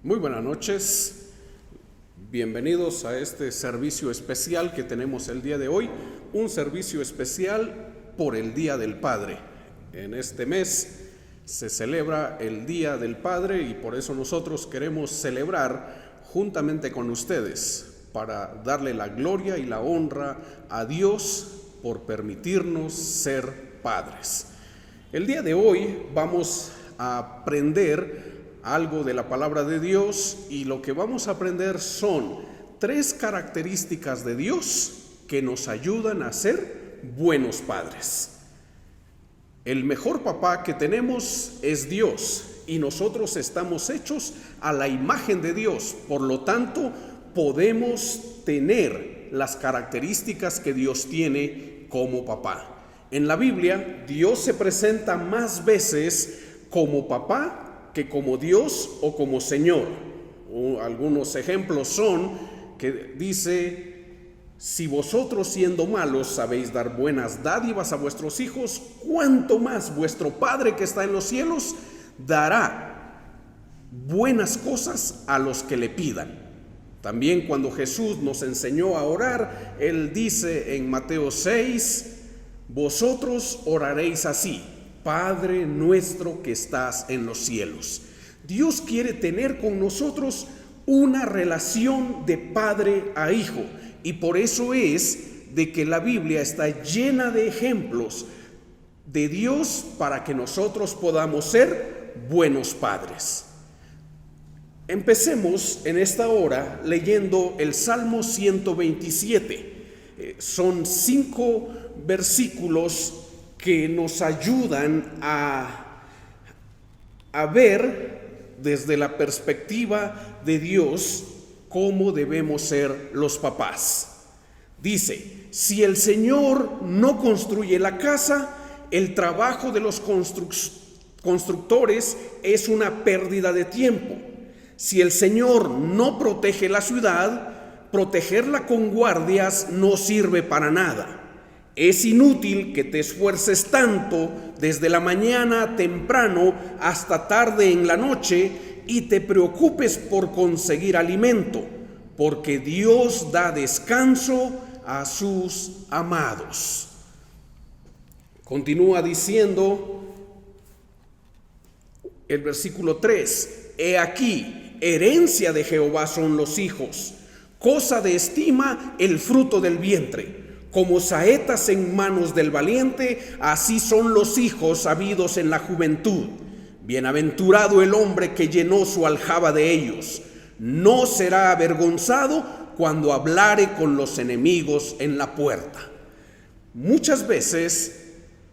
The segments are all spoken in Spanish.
Muy buenas noches, bienvenidos a este servicio especial que tenemos el día de hoy, un servicio especial por el Día del Padre. En este mes se celebra el Día del Padre y por eso nosotros queremos celebrar juntamente con ustedes para darle la gloria y la honra a Dios por permitirnos ser padres. El día de hoy vamos a aprender algo de la palabra de Dios y lo que vamos a aprender son 3 características de Dios que nos ayudan a ser buenos padres. El mejor papá que tenemos es Dios y nosotros estamos hechos a la imagen de Dios, por lo tanto podemos tener las características que Dios tiene como papá. En la Biblia, Dios se presenta más veces como papá que como Dios o como Señor. Algunos ejemplos son que dice: si vosotros siendo malos sabéis dar buenas dádivas a vuestros hijos, ¿cuánto más vuestro Padre que está en los cielos dará buenas cosas a los que le pidan? También cuando Jesús nos enseñó a orar, Él dice en Mateo 6, vosotros oraréis así: Padre nuestro que estás en los cielos. Dios quiere tener con nosotros una relación de padre a hijo, y por eso es de que la Biblia está llena de ejemplos de Dios para que nosotros podamos ser buenos padres. Empecemos en esta hora leyendo el Salmo 127. Son 5 versículos que nos ayudan a ver desde la perspectiva de Dios cómo debemos ser los papás. Dice: si el Señor no construye la casa, el trabajo de los constructores es una pérdida de tiempo. Si el Señor no protege la ciudad, protegerla con guardias no sirve para nada. Es inútil que te esfuerces tanto desde la mañana temprano hasta tarde en la noche y te preocupes por conseguir alimento, porque Dios da descanso a sus amados. Continúa diciendo el versículo 3: he aquí, herencia de Jehová son los hijos, cosa de estima el fruto del vientre. Como saetas en manos del valiente, así son los hijos habidos en la juventud. Bienaventurado el hombre que llenó su aljaba de ellos. No será avergonzado cuando hablare con los enemigos en la puerta. Muchas veces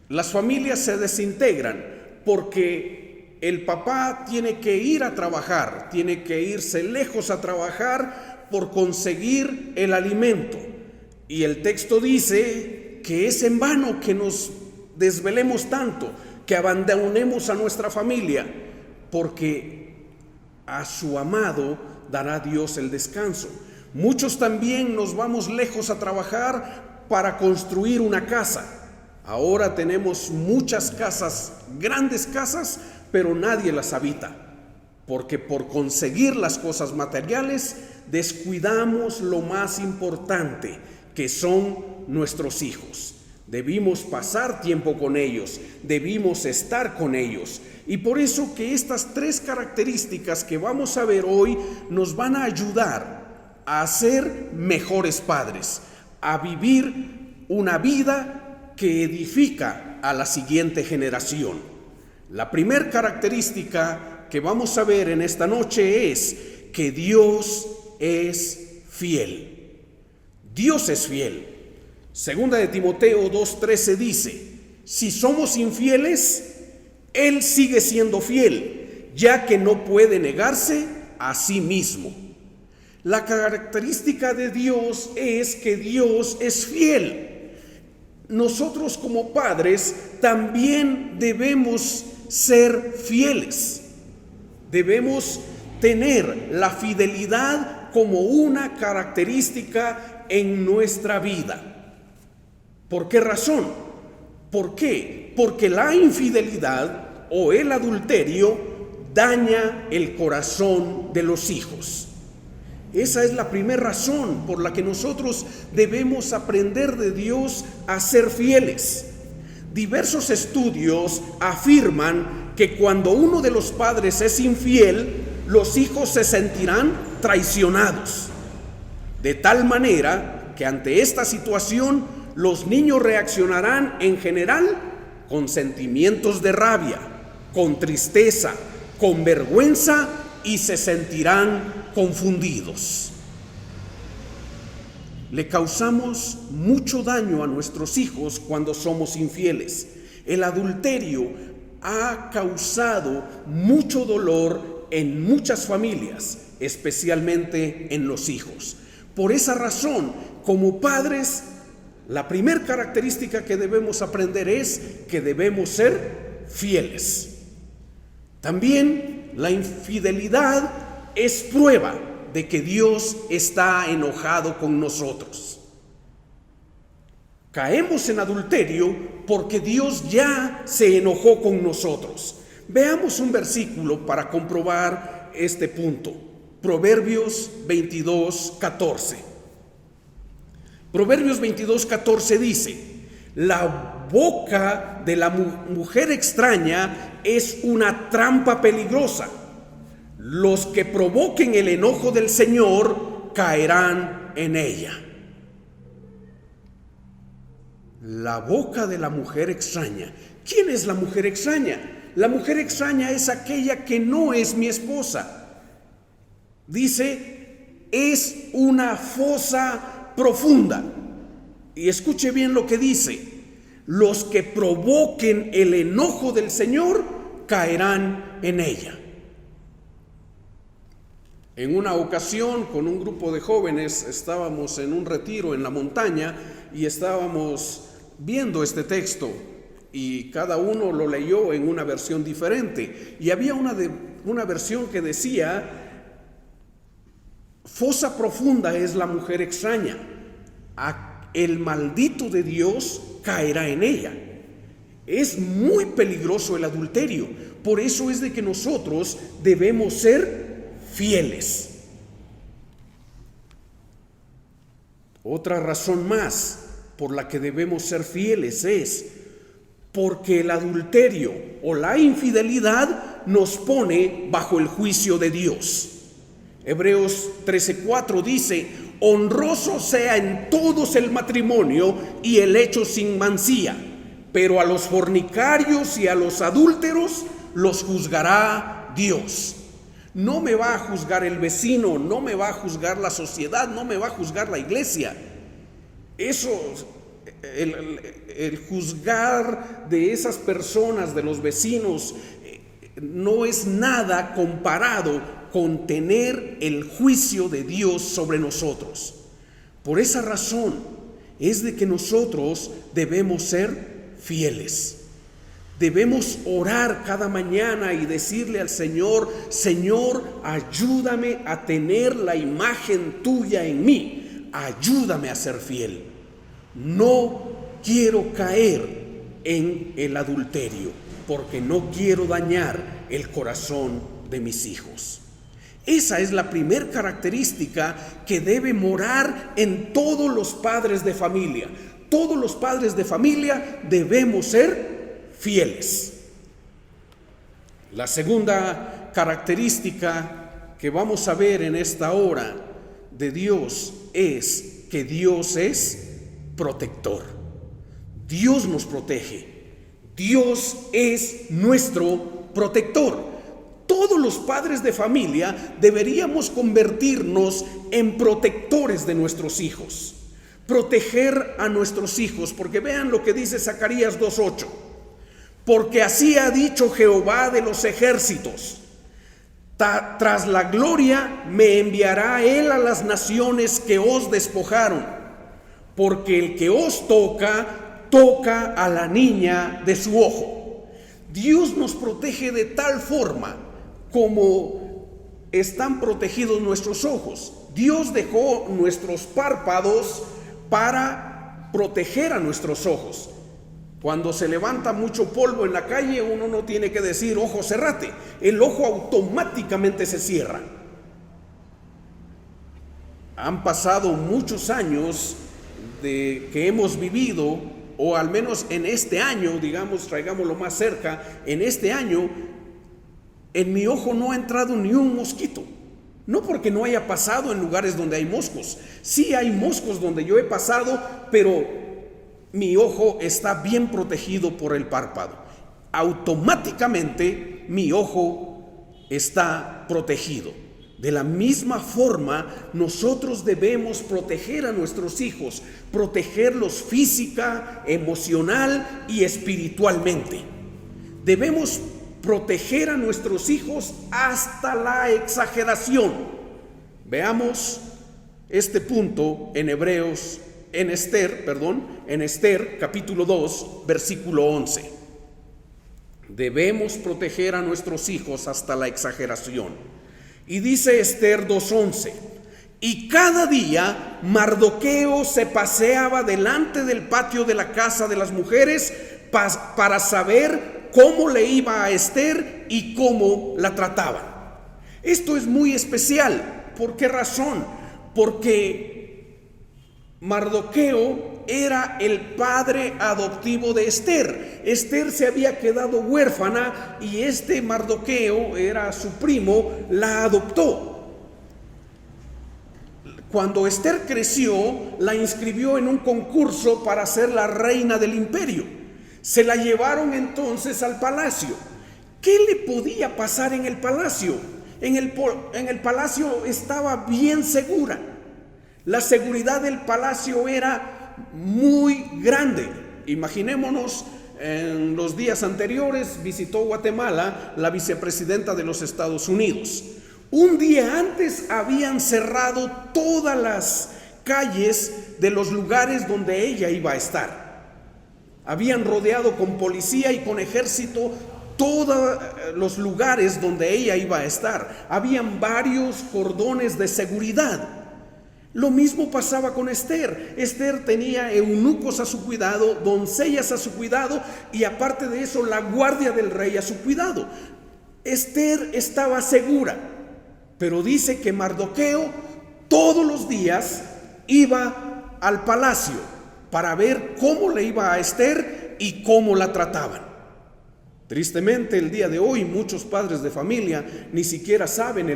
las familias se desintegran porque el papá tiene que ir a trabajar, tiene que irse lejos a trabajar por conseguir el alimento. Y el texto dice que es en vano que nos desvelemos tanto, que abandonemos a nuestra familia, porque a su amado dará Dios el descanso. Muchos también nos vamos lejos a trabajar para construir una casa. Ahora tenemos muchas casas, grandes casas, pero nadie las habita, porque por conseguir las cosas materiales descuidamos lo más importante, que son nuestros hijos. Debimos pasar tiempo con ellos, debimos estar con ellos. Y por eso que estas 3 características que vamos a ver hoy nos van a ayudar a ser mejores padres, a vivir una vida que edifica a la siguiente generación. La primera característica que vamos a ver en esta noche es que Dios es fiel. Dios es fiel. Segunda de Timoteo 2:13 dice: si somos infieles, Él sigue siendo fiel, ya que no puede negarse a sí mismo. La característica de Dios es que Dios es fiel. Nosotros como padres también debemos ser fieles. Debemos tener la fidelidad como una característica en nuestra vida. ¿Por qué razón? ¿Por qué? Porque la infidelidad o el adulterio daña el corazón de los hijos. Esa es la primera razón por la que nosotros debemos aprender de Dios a ser fieles. Diversos estudios afirman que cuando uno de los padres es infiel, los hijos se sentirán traicionados. De tal manera que ante esta situación, los niños reaccionarán en general con sentimientos de rabia, con tristeza, con vergüenza y se sentirán confundidos. Le causamos mucho daño a nuestros hijos cuando somos infieles. El adulterio ha causado mucho dolor en muchas familias, especialmente en los hijos. Por esa razón, como padres, la primera característica que debemos aprender es que debemos ser fieles. También la infidelidad es prueba de que Dios está enojado con nosotros. Caemos en adulterio porque Dios ya se enojó con nosotros. Veamos un versículo para comprobar este punto. Proverbios 22:14. Proverbios 22:14 dice: la boca de la mujer extraña es una trampa peligrosa. Los que provoquen el enojo del Señor caerán en ella. La boca de la mujer extraña. ¿Quién es la mujer extraña? La mujer extraña es aquella que no es mi esposa. Dice, es una fosa profunda. Y escuche bien lo que dice: los que provoquen el enojo del Señor caerán en ella. En una ocasión, con un grupo de jóvenes, estábamos en un retiro en la montaña y estábamos viendo este texto, y cada uno lo leyó en una versión diferente. Y había una versión que decía: fosa profunda es la mujer extraña, el maldito de Dios caerá en ella. Es muy peligroso el adulterio. Por eso es de que nosotros debemos ser fieles. Otra razón más por la que debemos ser fieles es porque el adulterio o la infidelidad nos pone bajo el juicio de Dios. Hebreos 13:4 dice: honroso sea en todos el matrimonio y el hecho sin mancilla, pero a los fornicarios y a los adúlteros los juzgará Dios. No me va a juzgar el vecino, no me va a juzgar la sociedad, no me va a juzgar la iglesia. Eso, el juzgar de esas personas, de los vecinos, no es nada comparado con tener el juicio de Dios sobre nosotros. Por esa razón es de que nosotros debemos ser fieles. Debemos orar cada mañana y decirle al Señor: Señor, ayúdame a tener la imagen tuya en mí. Ayúdame a ser fiel. No quiero caer en el adulterio porque no quiero dañar el corazón de mis hijos. Esa es la primera característica que debe morar en todos los padres de familia. Todos los padres de familia debemos ser fieles. La segunda característica que vamos a ver en esta hora de Dios es que Dios es protector. Dios nos protege. Dios es nuestro protector. Todos los padres de familia deberíamos convertirnos en protectores de nuestros hijos. Proteger a nuestros hijos, porque vean lo que dice Zacarías 2:8. Porque así ha dicho Jehová de los ejércitos: tras la gloria me enviará él a las naciones que os despojaron, porque el que os toca, toca a la niña de su ojo. Dios nos protege de tal forma como están protegidos nuestros ojos. Dios dejó nuestros párpados para proteger a nuestros ojos. Cuando se levanta mucho polvo en la calle, uno no tiene que decir ojo cerrate, el ojo automáticamente se cierra. Han pasado muchos años de que hemos vivido, o al menos en este año, digamos, traigámoslo más cerca, en este año, en mi ojo no ha entrado ni un mosquito. No porque no haya pasado en lugares donde hay moscos. Sí hay moscos donde yo he pasado, pero mi ojo está bien protegido por el párpado. Automáticamente mi ojo está protegido. De la misma forma, nosotros debemos proteger a nuestros hijos, protegerlos física, emocional y espiritualmente. Debemos proteger a nuestros hijos hasta la exageración. Veamos este punto en Esther capítulo 2, versículo 11. Debemos proteger a nuestros hijos hasta la exageración. Y dice Esther 2:11, y cada día Mardoqueo se paseaba delante del patio de la casa de las mujeres para saber cómo le iba a Esther y cómo la trataban. Esto es muy especial. ¿Por qué razón? Porque Mardoqueo era el padre adoptivo de Esther. Esther se había quedado huérfana y este Mardoqueo era su primo, la adoptó. Cuando Esther creció, la inscribió en un concurso para ser la reina del imperio. Se la llevaron entonces al palacio. ¿Qué le podía pasar en el palacio? En el palacio estaba bien segura. La seguridad del palacio era muy grande. Imaginémonos, en los días anteriores visitó Guatemala la vicepresidenta de los Estados Unidos. Un día antes habían cerrado todas las calles de los lugares donde ella iba a estar. Habían rodeado con policía y con ejército todos los lugares donde ella iba a estar. Habían varios cordones de seguridad. Lo mismo pasaba con Esther. Esther tenía eunucos a su cuidado, doncellas a su cuidado y aparte de eso la guardia del rey a su cuidado. Esther estaba segura, pero dice que Mardoqueo todos los días iba al palacio para ver cómo le iba a Esther y cómo la trataban. Tristemente, el día de hoy muchos padres de familia ni siquiera saben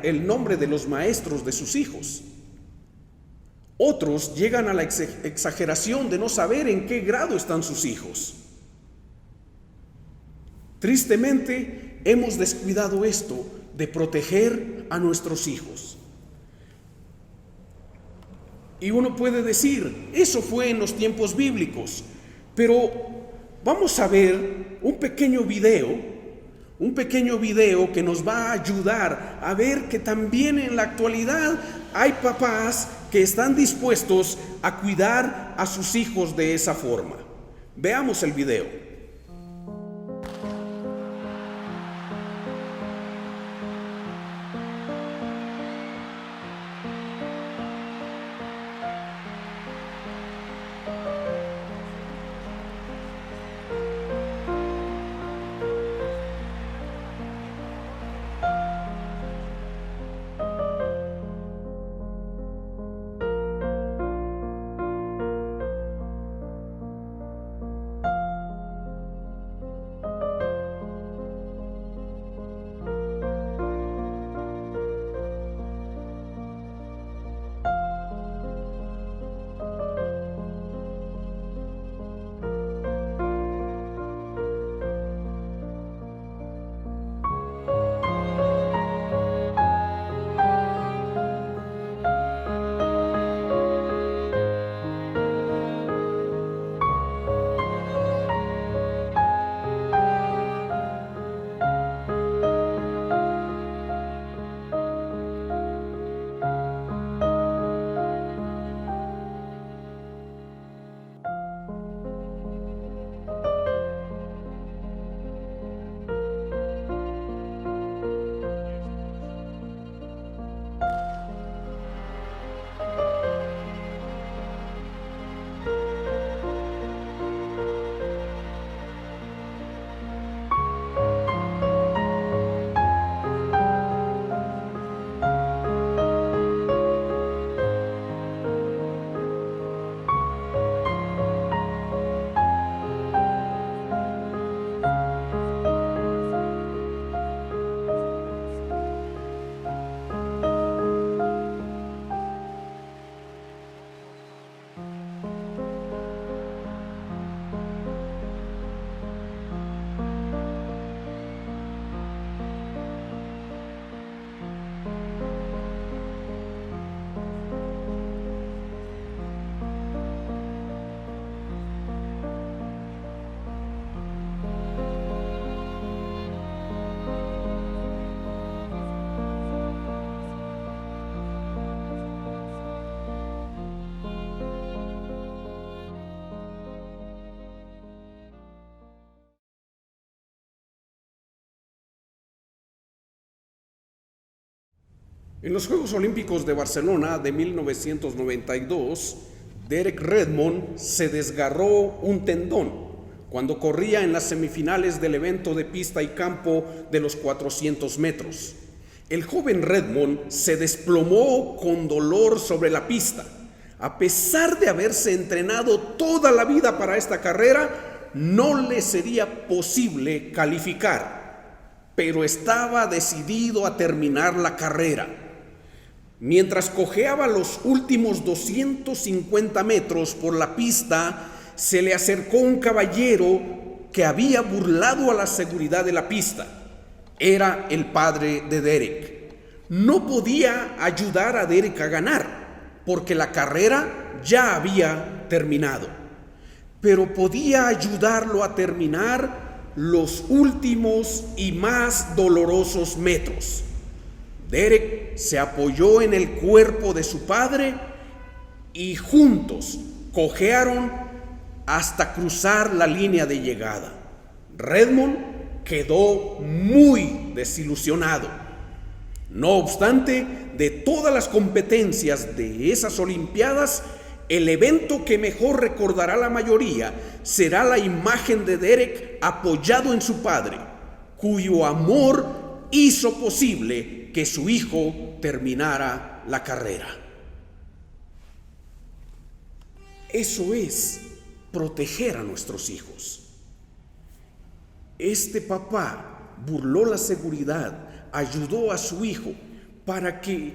el nombre de los maestros de sus hijos. Otros llegan a la exageración de no saber en qué grado están sus hijos. Tristemente, hemos descuidado esto de proteger a nuestros hijos. Y uno puede decir, eso fue en los tiempos bíblicos, pero vamos a ver un pequeño video que nos va a ayudar a ver que también en la actualidad hay papás que están dispuestos a cuidar a sus hijos de esa forma. Veamos el video. En los Juegos Olímpicos de Barcelona de 1992, Derek Redmond se desgarró un tendón cuando corría en las semifinales del evento de pista y campo de los 400 metros. El joven Redmond se desplomó con dolor sobre la pista. A pesar de haberse entrenado toda la vida para esta carrera, no le sería posible calificar, pero estaba decidido a terminar la carrera. Mientras cojeaba los últimos 250 metros por la pista, se le acercó un caballero que había burlado a la seguridad de la pista. Era el padre de Derek. No podía ayudar a Derek a ganar, porque la carrera ya había terminado. Pero podía ayudarlo a terminar los últimos y más dolorosos metros. Derek se apoyó en el cuerpo de su padre y juntos cojearon hasta cruzar la línea de llegada. Redmond quedó muy desilusionado. No obstante, de todas las competencias de esas Olimpiadas, el evento que mejor recordará la mayoría será la imagen de Derek apoyado en su padre, cuyo amor hizo posible que su hijo terminara la carrera. Eso es proteger a nuestros hijos. Este papá burló la seguridad, ayudó a su hijo para que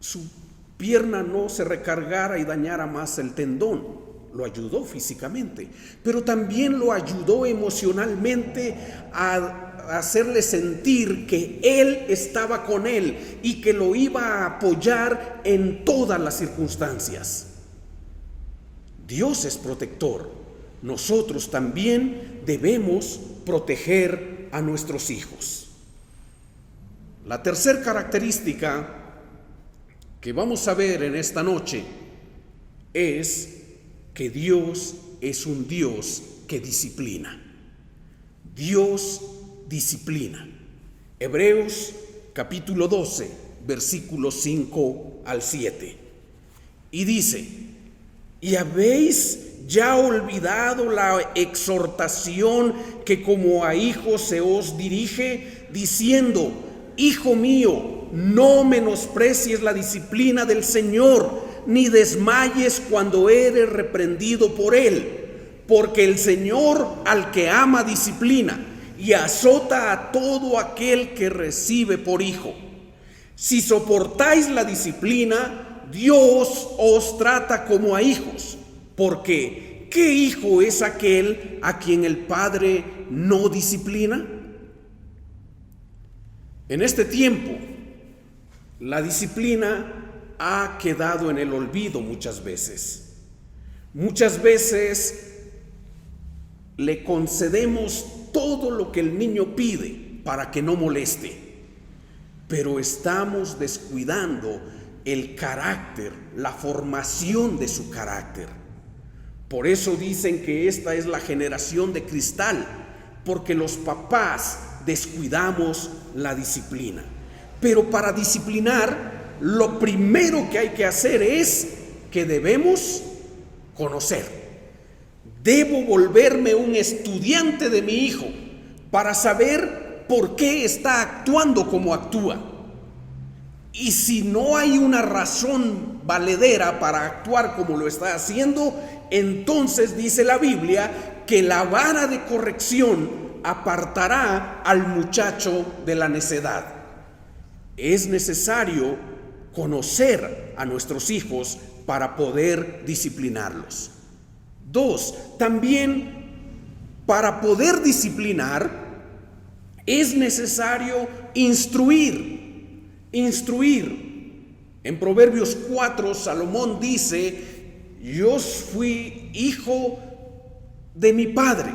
su pierna no se recargara y dañara más el tendón. Lo ayudó físicamente, pero también lo ayudó emocionalmente a hacerle sentir que él estaba con él y que lo iba a apoyar en todas las circunstancias. Dios es protector. Nosotros también debemos proteger a nuestros hijos. La tercera característica que vamos a ver en esta noche es que Dios es un Dios que disciplina. Dios disciplina. Hebreos capítulo 12, versículos 5 al 7. Y dice: ¿y habéis ya olvidado la exhortación que como a hijos se os dirige, diciendo: Hijo mío, no menosprecies la disciplina del Señor, ni desmayes cuando eres reprendido por Él? Porque el Señor al que ama disciplina y azota a todo aquel que recibe por hijo. Si soportáis la disciplina, Dios os trata como a hijos. Porque ¿qué hijo es aquel a quien el Padre no disciplina? En este tiempo, la disciplina ha quedado en el olvido muchas veces. Muchas veces le concedemos todo lo que el niño pide para que no moleste, pero estamos descuidando el carácter, la formación de su carácter. Por eso dicen que esta es la generación de cristal, porque los papás descuidamos la disciplina. Pero para disciplinar, lo primero que hay que hacer es que debemos conocer. Debo volverme un estudiante de mi hijo para saber por qué está actuando como actúa. Y si no hay una razón valedera para actuar como lo está haciendo, entonces dice la Biblia que la vara de corrección apartará al muchacho de la necedad. Es necesario conocer a nuestros hijos para poder disciplinarlos. 2, también para poder disciplinar es necesario instruir. En Proverbios 4, Salomón dice: yo fui hijo de mi padre,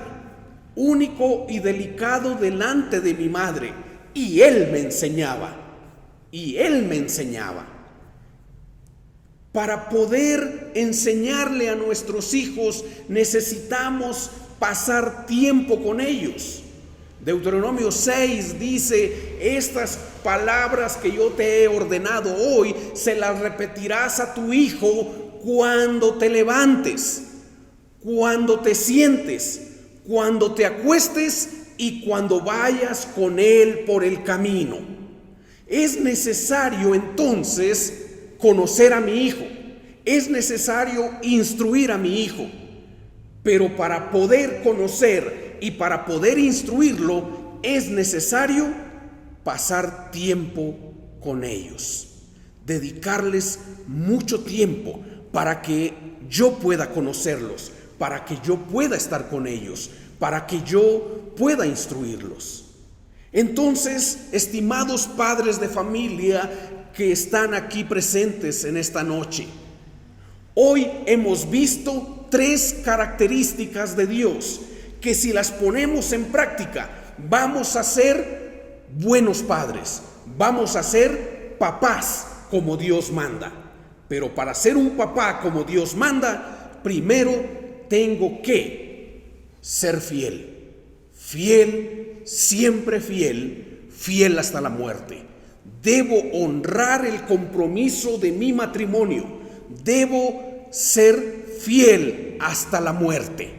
único y delicado delante de mi madre, y él me enseñaba. Para poder enseñarle a nuestros hijos necesitamos pasar tiempo con ellos. Deuteronomio 6 dice: estas palabras que yo te he ordenado hoy, se las repetirás a tu hijo cuando te levantes, cuando te sientes, cuando te acuestes y cuando vayas con él por el camino. Es necesario entonces conocer a mi hijo, es necesario instruir a mi hijo, pero para poder conocer y para poder instruirlo es necesario pasar tiempo con ellos, dedicarles mucho tiempo para que yo pueda conocerlos, para que yo pueda estar con ellos, para que yo pueda instruirlos. Entonces, estimados padres de familia que están aquí presentes en esta noche, hoy hemos visto 3 características de Dios que, si las ponemos en práctica, vamos a ser buenos padres, vamos a ser papás como Dios manda. Pero para ser un papá como Dios manda, primero tengo que ser fiel, siempre fiel hasta la muerte. Debo honrar el compromiso de mi matrimonio, debo ser fiel hasta la muerte.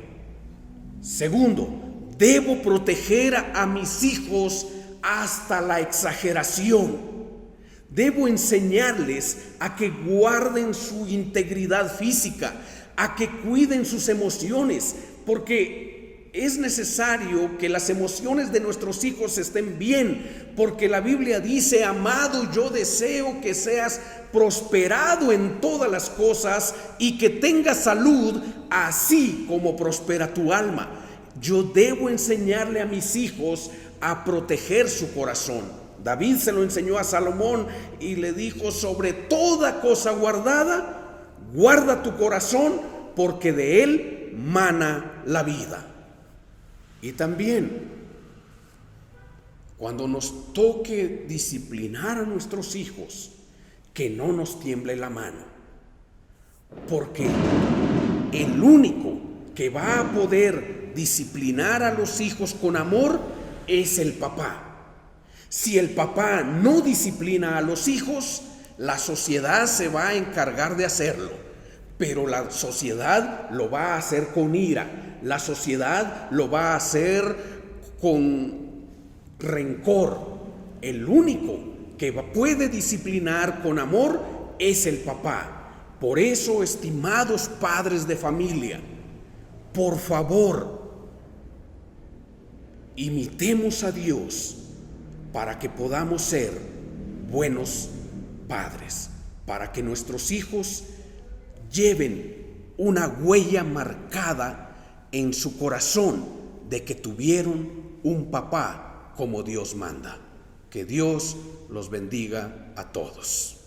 Segundo, debo proteger a mis hijos hasta la exageración. Debo enseñarles a que guarden su integridad física, a que cuiden sus emociones, porque es necesario que las emociones de nuestros hijos estén bien, porque la Biblia dice: amado, yo deseo que seas prosperado en todas las cosas y que tengas salud, así como prospera tu alma. Yo debo enseñarle a mis hijos a proteger su corazón. David se lo enseñó a Salomón y le dijo: sobre toda cosa guardada, guarda tu corazón, porque de él mana la vida. Y también, cuando nos toque disciplinar a nuestros hijos, que no nos tiemble la mano, porque el único que va a poder disciplinar a los hijos con amor es el papá. Si el papá no disciplina a los hijos, la sociedad se va a encargar de hacerlo, pero la sociedad lo va a hacer con ira, la sociedad lo va a hacer con rencor. El único que puede disciplinar con amor es el papá. Por eso, estimados padres de familia, por favor, imitemos a Dios para que podamos ser buenos padres, para que nuestros hijos lleven una huella marcada en su corazón de que tuvieron un papá como Dios manda. Que Dios los bendiga a todos.